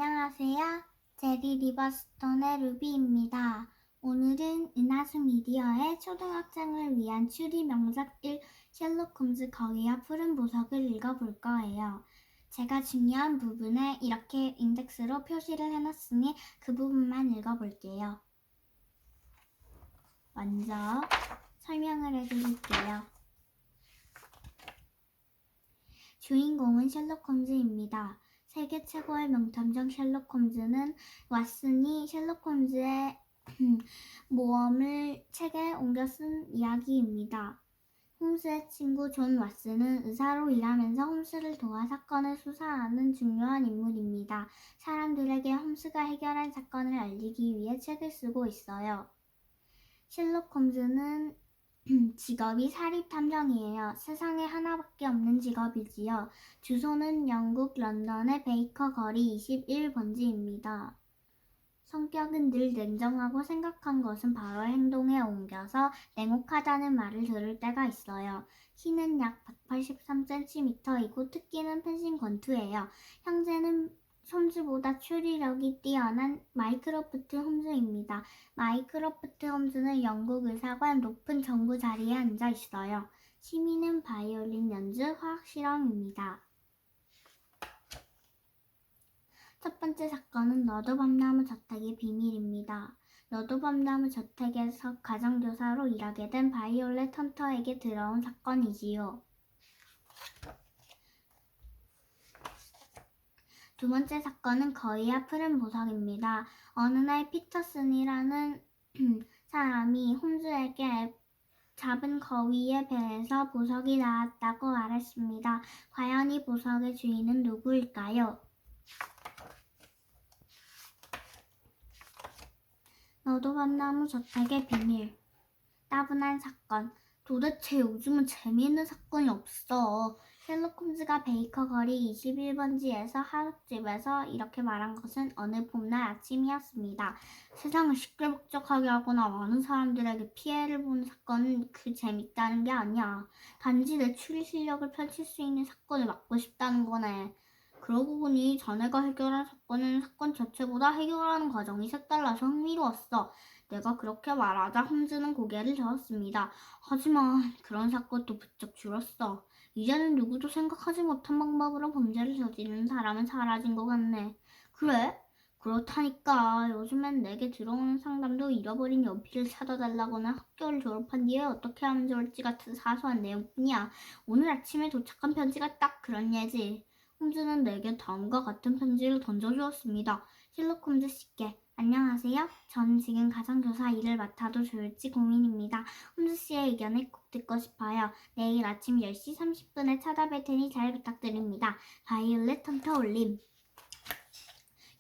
안녕하세요. 제리 리버스톤의 루비입니다. 오늘은 은하수 미디어의 초등학생을 위한 추리 명작 1 셜록 홈즈 거위와 푸른 보석을 읽어볼 거예요. 제가 중요한 부분에 이렇게 인덱스로 표시를 해놨으니 그 부분만 읽어볼게요. 먼저 설명을 해드릴게요. 주인공은 셜록 홈즈입니다. 세계 최고의 명탐정 셜록 홈즈는 왓슨이 셜록 홈즈의 모험을 책에 옮겨 쓴 이야기입니다. 홈스의 친구 존 왓슨은 의사로 일하면서 홈스를 도와 사건을 수사하는 중요한 인물입니다. 사람들에게 홈스가 해결한 사건을 알리기 위해 책을 쓰고 있어요. 셜록 홈즈는 직업이 사립탐정이에요. 세상에 하나밖에 없는 직업이지요. 주소는 영국 런던의 베이커 거리 21번지입니다. 성격은 늘 냉정하고 생각한 것은 바로 행동에 옮겨서 냉혹하다는 말을 들을 때가 있어요. 키는 약 183cm이고 특기는 펜싱 권투예요. 형제는 홈즈보다 추리력이 뛰어난 마이크로프트 홈즈입니다. 마이크로프트 홈즈는 영국 의사관 높은 정부 자리에 앉아 있어요. 취미는 바이올린 연주, 화학 실험입니다. 첫 번째 사건은 너도밤나무 저택의 비밀입니다. 너도밤나무 저택에서 가정교사로 일하게 된 바이올렛 헌터에게 들어온 사건이지요. 두 번째 사건은 거위와 푸른 보석입니다. 어느 날 피터슨이라는 사람이 홈즈에게 잡은 거위의 배에서 보석이 나왔다고 말했습니다. 과연 이 보석의 주인은 누구일까요? 너도밤나무 저택의 비밀. 따분한 사건. 도대체 요즘은 재미있는 사건이 없어. 셜록 홈즈가 베이커 거리 21번지에서 하숙집에서 이렇게 말한 것은 어느 봄날 아침이었습니다. 세상을 시끌벅적하게 하거나 많은 사람들에게 피해를 보는 사건은 그 재밌다는 게 아니야. 단지 내 추리 실력을 펼칠 수 있는 사건을 맡고 싶다는 거네. 그러고 보니 자네가 해결한 사건은 사건 자체보다 해결하는 과정이 색달라서 흥미로웠어. 내가 그렇게 말하자 홈즈는 고개를 저었습니다. 하지만 그런 사건도 부쩍 줄었어. 이제는 누구도 생각하지 못한 방법으로 범죄를 저지르는 사람은 사라진 것 같네. 그래? 그렇다니까. 요즘엔 내게 들어오는 상담도 잃어버린 연필을 찾아달라거나 학교를 졸업한 뒤에 어떻게 하면 좋을지 같은 사소한 내용뿐이야. 오늘 아침에 도착한 편지가 딱 그런 예지. 홈즈는 내게 다음과 같은 편지를 던져주었습니다. 셜록 홈즈 씨께. 안녕하세요. 저는 지금 가정교사 일을 맡아도 좋을지 고민입니다. 홈즈 씨의 의견을 꼭 듣고 싶어요. 내일 아침 10시 30분에 찾아뵐 테니 잘 부탁드립니다. 바이올렛 헌터 올림.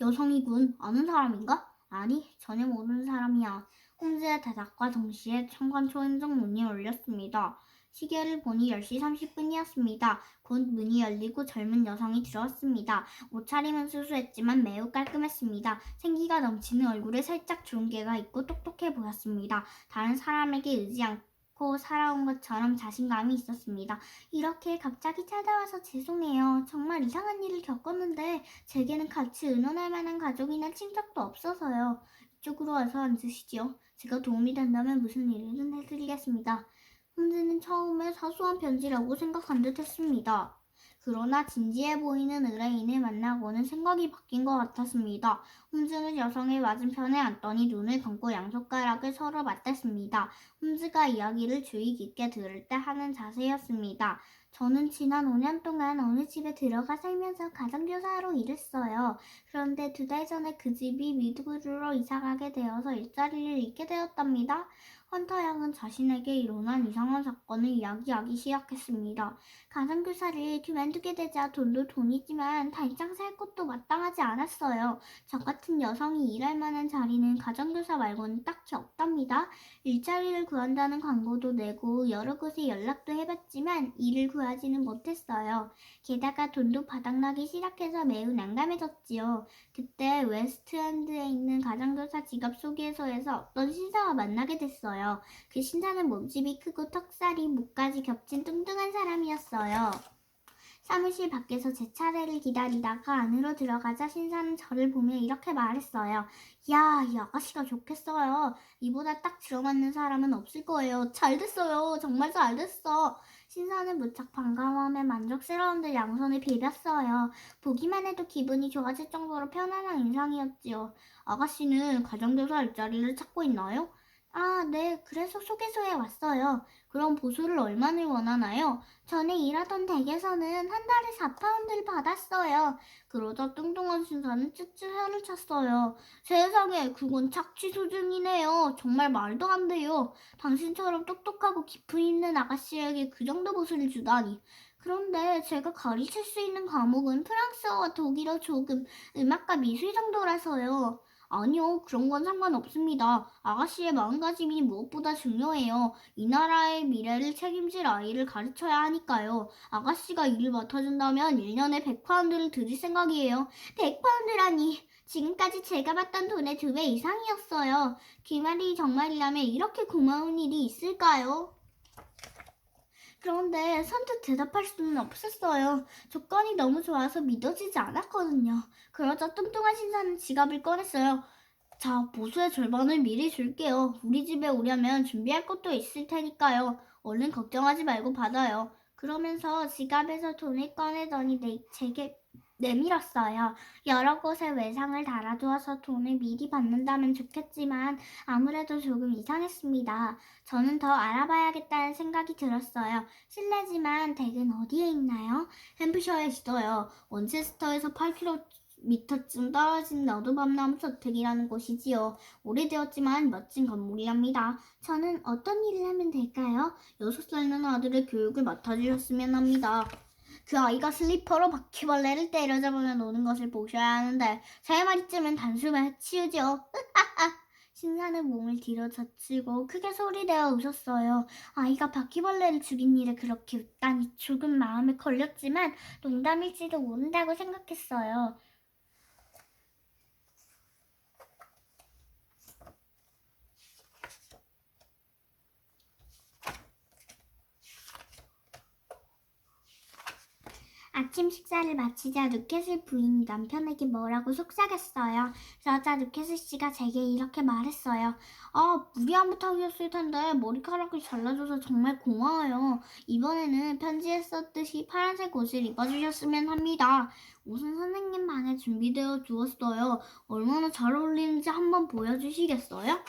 여성이군. 아는 사람인가? 아니, 전혀 모르는 사람이야. 홈즈의 대답과 동시에 현관 초인종 문이 울렸습니다. 시계를 보니 10시 30분이었습니다. 곧 문이 열리고 젊은 여성이 들어왔습니다. 옷차림은 수수했지만 매우 깔끔했습니다. 생기가 넘치는 얼굴에 살짝 주름개가 있고 똑똑해 보였습니다. 다른 사람에게 의지 않고 살아온 것처럼 자신감이 있었습니다. 이렇게 갑자기 찾아와서 죄송해요. 정말 이상한 일을 겪었는데 제게는 같이 의논할 만한 가족이나 친척도 없어서요. 이쪽으로 와서 앉으시죠. 제가 도움이 된다면 무슨 일이든 해드리겠습니다. 홈즈는 처음에 사소한 편지라고 생각한 듯 했습니다. 그러나 진지해 보이는 의뢰인을 만나고는 생각이 바뀐 것 같았습니다. 홈즈는 여성의 맞은편에 앉더니 눈을 감고 양손가락을 서로 맞댔습니다. 홈즈가 이야기를 주의 깊게 들을 때 하는 자세였습니다. 저는 지난 5년 동안 어느 집에 들어가 살면서 가정교사로 일했어요. 그런데 2달 전에 그 집이 미드부르로 이사가게 되어서 일자리를 잃게 되었답니다. 헌터 양은 자신에게 일어난 이상한 사건을 이야기하기 시작했습니다. 가정교사를 그만두게 되자 돈도 돈이지만 당장 살 곳도 마땅하지 않았어요. 저 같은 여성이 일할 만한 자리는 가정교사 말고는 딱히 없답니다. 일자리를 구한다는 광고도 내고 여러 곳에 연락도 해봤지만 일을 구하지는 못했어요. 게다가 돈도 바닥나기 시작해서 매우 난감해졌지요. 그때 웨스트엔드에 있는 가정교사 직업 소개서에서 어떤 신사와 만나게 됐어요. 그 신사는 몸집이 크고 턱살이 목까지 겹친 뚱뚱한 사람이었어요. 사무실 밖에서 제 차례를 기다리다가 안으로 들어가자 신사는 저를 보며 이렇게 말했어요. 야, 이 아가씨가 좋겠어요. 이보다 딱 들어맞는 사람은 없을 거예요. 잘 됐어요. 정말 잘 됐어. 신사는 무척 반가워하며 만족스러운 듯 양손을 비볐어요. 보기만 해도 기분이 좋아질 정도로 편안한 인상이었지요. 아가씨는 가정교사 일자리를 찾고 있나요? 아, 네. 그래서 소개서에 왔어요. 그럼 보수를 얼마나 원하나요? 전에 일하던 댁에서는 한 달에 4파운드를 받았어요. 그러자 뚱뚱한 신사는 쯧쯧 혀를 찼어요. 세상에, 그건 착취 수준이네요. 정말 말도 안 돼요. 당신처럼 똑똑하고 깊이 있는 아가씨에게 그 정도 보수를 주다니. 그런데 제가 가르칠 수 있는 과목은 프랑스어와 독일어 조금, 음악과 미술 정도라서요. 아니요, 그런 건 상관없습니다. 아가씨의 마음가짐이 무엇보다 중요해요. 이 나라의 미래를 책임질 아이를 가르쳐야 하니까요. 아가씨가 일을 맡아준다면 1년에 100파운드를 드릴 생각이에요. 100파운드라니. 지금까지 제가 받던 돈의 2배 이상이었어요. 그 말이 정말이라면 이렇게 고마운 일이 있을까요? 그런데 선뜻 대답할 수는 없었어요. 조건이 너무 좋아서 믿어지지 않았거든요. 그러자 뚱뚱한 신사는 지갑을 꺼냈어요. 자, 보수의 절반을 미리 줄게요. 우리 집에 오려면 준비할 것도 있을 테니까요. 얼른 걱정하지 말고 받아요. 그러면서 지갑에서 돈을 꺼내더니 제게 내밀었어요. 여러 곳에 외상을 달아두어서 돈을 미리 받는다면 좋겠지만 아무래도 조금 이상했습니다. 저는 더 알아봐야겠다는 생각이 들었어요. 실례지만 댁은 어디에 있나요? 햄프셔에 있어요. 원체스터에서 8km쯤 떨어진 너드밤나무 저택이라는 곳이지요. 오래되었지만 멋진 건물이랍니다. 저는 어떤 일을 하면 될까요? 6살 는 아들의 교육을 맡아주셨으면 합니다. 그 아이가 슬리퍼로 바퀴벌레를 때려잡으며 노는 것을 보셔야 하는데 3마리쯤은 단숨에 치우죠. 신사는 몸을 뒤로 젖히고 크게 소리내어 웃었어요. 아이가 바퀴벌레를 죽인 일에 그렇게 웃다니 조금 마음에 걸렸지만 농담일지도 모른다고 생각했어요. 아침 식사를 마치자 루켓을 부인이 남편에게 뭐라고 속삭였어요. 그러자 루켓을 씨가 제게 이렇게 말했어요. 무리한 부탁이었을 텐데 머리카락을 잘라줘서 정말 고마워요. 이번에는 편지에 썼듯이 파란색 옷을 입어주셨으면 합니다. 옷은 선생님 방에 준비되어 두었어요. 얼마나 잘 어울리는지 한번 보여주시겠어요?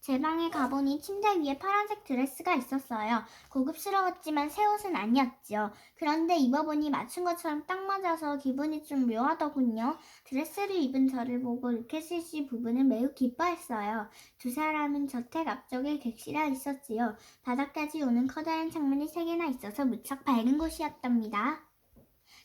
제 방에 가보니 침대 위에 파란색 드레스가 있었어요. 고급스러웠지만 새 옷은 아니었죠. 그런데 입어보니 맞춘 것처럼 딱 맞아서 기분이 좀 묘하더군요. 드레스를 입은 저를 보고 루케스 씨 부부는 매우 기뻐했어요. 두 사람은 저택 앞쪽에 객실에 있었지요. 바닥까지 오는 커다란 창문이 3개나 있어서 무척 밝은 곳이었답니다.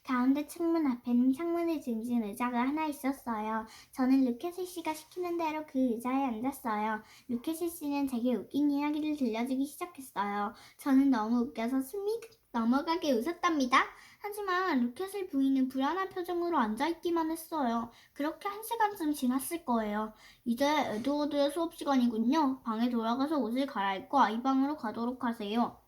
가운데 창문 앞에는 창문을 등진 의자가 하나 있었어요. 저는 루케스 씨가 시키는 대로 그 의자에 앉았어요. 루케스 씨는 제게 웃긴 이야기를 들려주기 시작했어요. 저는 너무 웃겨서 숨이 넘어가게 웃었답니다. 하지만 루켓의 부인은 불안한 표정으로 앉아있기만 했어요. 그렇게 1시간쯤 지났을 거예요. 이제 에드워드의 수업 시간이군요. 방에 돌아가서 옷을 갈아입고 아이 방으로 가도록 하세요.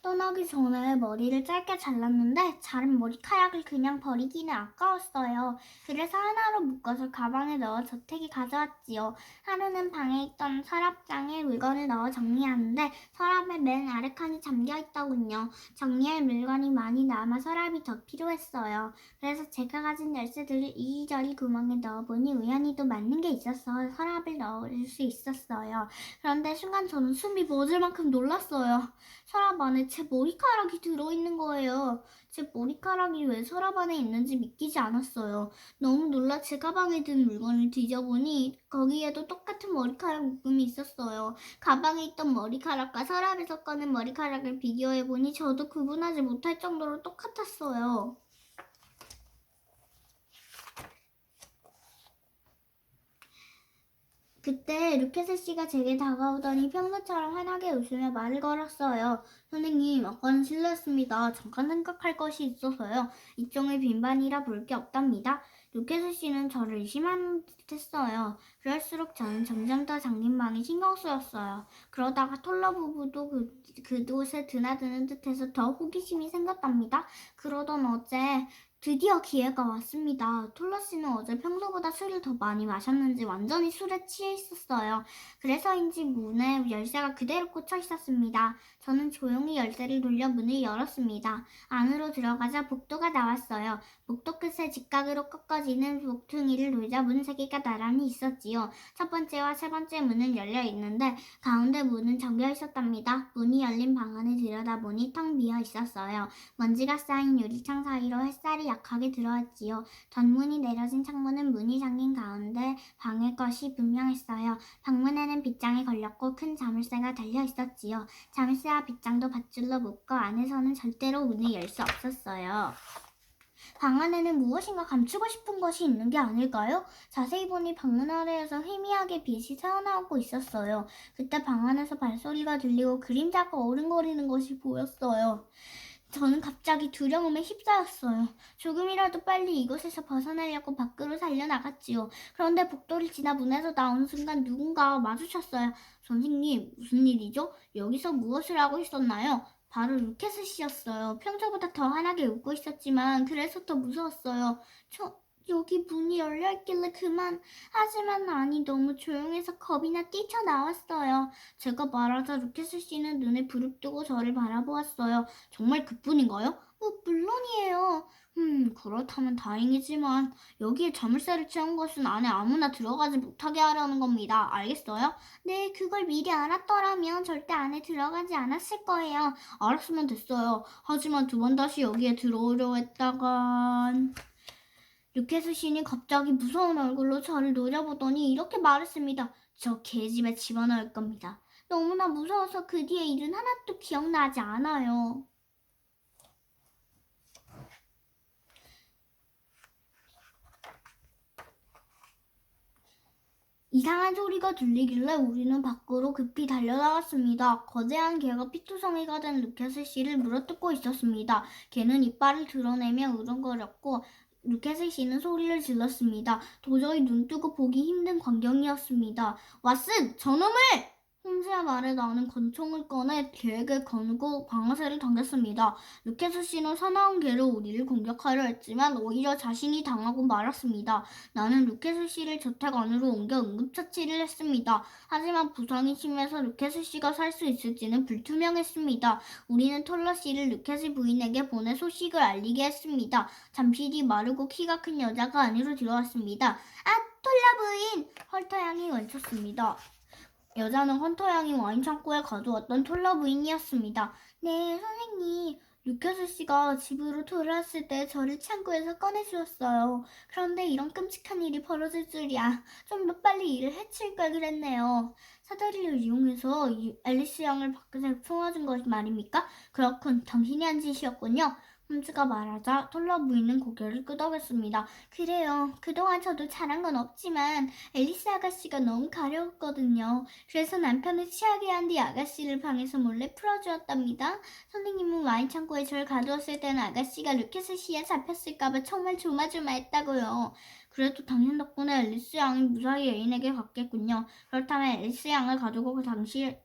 떠나기 전에 머리를 짧게 잘랐는데 자른 머리카락을 그냥 버리기는 아까웠어요. 그래서 하나로 묶어서 가방에 넣어 저택에 가져왔지요. 하루는 방에 있던 서랍장에 물건을 넣어 정리하는데 서랍의 맨 아래 칸이 잠겨있더군요. 정리할 물건이 많이 남아 서랍이 더 필요했어요. 그래서 제가 가진 열쇠들을 이리저리 구멍에 넣어보니 우연히도 맞는 게 있어서 서랍을 넣을 수 있었어요. 그런데 순간 저는 숨이 멎을 만큼 놀랐어요. 서랍 안에 제 머리카락이 들어있는 거예요. 제 머리카락이 왜 서랍 안에 있는지 믿기지 않았어요. 너무 놀라 제 가방에 든 물건을 뒤져보니 거기에도 똑같은 머리카락 묶음이 있었어요. 가방에 있던 머리카락과 서랍에서 꺼낸 머리카락을 비교해보니 저도 구분하지 못할 정도로 똑같았어요. 그때 루케스 씨가 제게 다가오더니 평소처럼 환하게 웃으며 말을 걸었어요. 선생님, 아까는 실례했습니다. 잠깐 생각할 것이 있어서요. 이쪽은 빈반이라 볼 게 없답니다. 루케스 씨는 저를 의심하는 듯했어요. 그럴수록 저는 점점 더 잠긴 방이 신경 쓰였어요. 그러다가 톨러 부부도 그곳에 드나드는 듯해서 더 호기심이 생겼답니다. 그러던 어제 드디어 기회가 왔습니다. 톨러 씨는 어제 평소보다 술을 더 많이 마셨는지 완전히 술에 취해 있었어요. 그래서인지 문에 열쇠가 그대로 꽂혀 있었습니다. 저는 조용히 열쇠를 돌려 문을 열었습니다. 안으로 들어가자 복도가 나왔어요. 복도 끝에 직각으로 꺾어지는 목퉁이를 돌자 문 3개가 나란히 있었지요. 첫 번째와 세 번째 문은 열려 있는데 가운데 문은 잠겨 있었답니다. 문이 열린 방 안에 들여다보니 텅 비어 있었어요. 먼지가 쌓인 유리창 사이로 햇살이 약하게 들어왔지요. 덧문이 내려진 창문은 문이 잠긴 가운데 방의 것이 분명했어요. 방문에는 빗장이 걸렸고 큰 자물쇠가 달려 있었지요. 자물쇠와 빗장도 밧줄로 묶어 안에서는 절대로 문을 열 수 없었어요. 방 안에는 무엇인가 감추고 싶은 것이 있는 게 아닐까요? 자세히 보니 방문 아래에서 희미하게 빛이 새어나오고 있었어요. 그때 방 안에서 발소리가 들리고 그림자가 어른거리는 것이 보였어요. 저는 갑자기 두려움에 휩싸였어요. 조금이라도 빨리 이곳에서 벗어나려고 밖으로 달려나갔지요. 그런데 복도를 지나 문에서 나오는 순간 누군가와 마주쳤어요. 선생님, 무슨 일이죠? 여기서 무엇을 하고 있었나요? 바로 루케스 씨였어요. 평소보다 더 환하게 웃고 있었지만 그래서 더 무서웠어요. 여기 문이 열려있길래 하지만 아니 너무 조용해서 겁이나 뛰쳐나왔어요. 제가 말하자 루케스 씨는 눈에 부릅뜨고 저를 바라보았어요. 정말 그뿐인가요? 물론이에요. 그렇다면 다행이지만 여기에 자물쇠를 채운 것은 안에 아무나 들어가지 못하게 하려는 겁니다. 알겠어요? 네, 그걸 미리 알았더라면 절대 안에 들어가지 않았을 거예요. 알았으면 됐어요. 하지만 두 번 다시 여기에 들어오려 했다간... 루케스 씨는 갑자기 무서운 얼굴로 저를 노려보더니 이렇게 말했습니다. 저 개집에 집어넣을 겁니다. 너무나 무서워서 그 뒤에 일은 하나도 기억나지 않아요. 이상한 소리가 들리길래 우리는 밖으로 급히 달려나갔습니다. 거대한 개가 피투성이가 된 루케스 씨를 물어뜯고 있었습니다. 개는 이빨을 드러내며 으렁거렸고 루케스 씨는 소리를 질렀습니다. 도저히 눈뜨고 보기 힘든 광경이었습니다. 왓슨! 저놈을! 홈즈의 말에 나는 권총을 꺼내 개에게 거누고 방아쇠를 당겼습니다. 루케스 씨는 사나운 개로 우리를 공격하려 했지만 오히려 자신이 당하고 말았습니다. 나는 루케스 씨를 저택 안으로 옮겨 응급처치를 했습니다. 하지만 부상이 심해서 루케스 씨가 살 수 있을지는 불투명했습니다. 우리는 톨러 씨를 루케스 부인에게 보내 소식을 알리게 했습니다. 잠시 뒤 마르고 키가 큰 여자가 안으로 들어왔습니다. 아, 톨러 부인! 헐터 양이 외쳤습니다. 여자는 헌터 양이 와인 창고에 가져왔던 톨러 부인이었습니다. 네, 선생님. 루케스 씨가 집으로 돌아왔을 때 저를 창고에서 꺼내주었어요. 그런데 이런 끔찍한 일이 벌어질 줄이야. 좀 더 빨리 일을 해칠 걸 그랬네요. 사다리를 이용해서 앨리스 양을 밖에서 품어준 것 말입니까? 그렇군, 당신이 한 짓이었군요. 홈즈가 말하자 톨러 부인은 고개를 끄덕였습니다. 그래요. 그동안 저도 잘한 건 없지만 앨리스 아가씨가 너무 가려웠거든요. 그래서 남편을 취하게 한 뒤 아가씨를 방에서 몰래 풀어주었답니다. 선생님은 와인 창고에 절 가두었을 때는 아가씨가 루케스 씨에 잡혔을까봐 정말 조마조마했다고요. 그래도 당신 덕분에 앨리스 양이 무사히 애인에게 갔겠군요. 그렇다면 앨리스 양을 가두고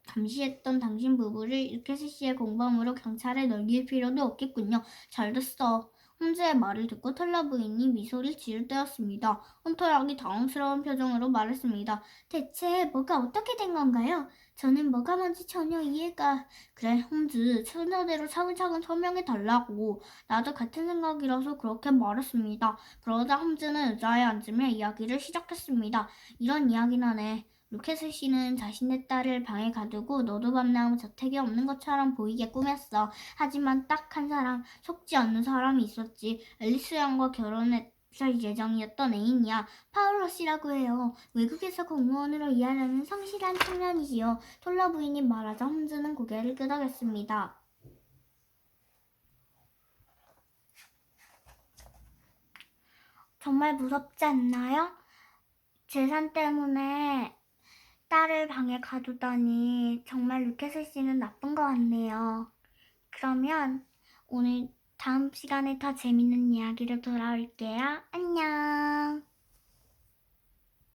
감시했던 당신 부부를 루케스 씨의 공범으로 경찰에 넘길 필요도 없겠군요. 잘 됐어. 홈즈의 말을 듣고 텔러 부인이 미소를 지을 때였습니다. 헌터 양이 당황스러운 표정으로 말했습니다. 대체 뭐가 어떻게 된 건가요? 저는 뭐가 뭔지 전혀 이해가... 그래, 홈즈, 순서대로 차근차근 설명해 달라고. 나도 같은 생각이라서 그렇게 말했습니다. 그러자 홈즈는 의자에 앉으며 이야기를 시작했습니다. 이런 이야기는 하네. 루케스 씨는 자신의 딸을 방에 가두고 너도 밤낮 저택에 없는 것처럼 보이게 꾸몄어. 하지만 딱 한 사람, 속지 않는 사람이 있었지. 앨리스 양과 결혼할 예정이었던 애인이야. 파울러 씨라고 해요. 외국에서 공무원으로 일하려는 성실한 청년이지요. 톨러 부인이 말하자 홈즈는 고개를 끄덕였습니다. 정말 무섭지 않나요? 재산 때문에 딸을 방에 가두다니 정말 루케스 씨는 나쁜 것 같네요. 그러면 오늘 다음 시간에 더 재밌는 이야기로 돌아올게요. 안녕.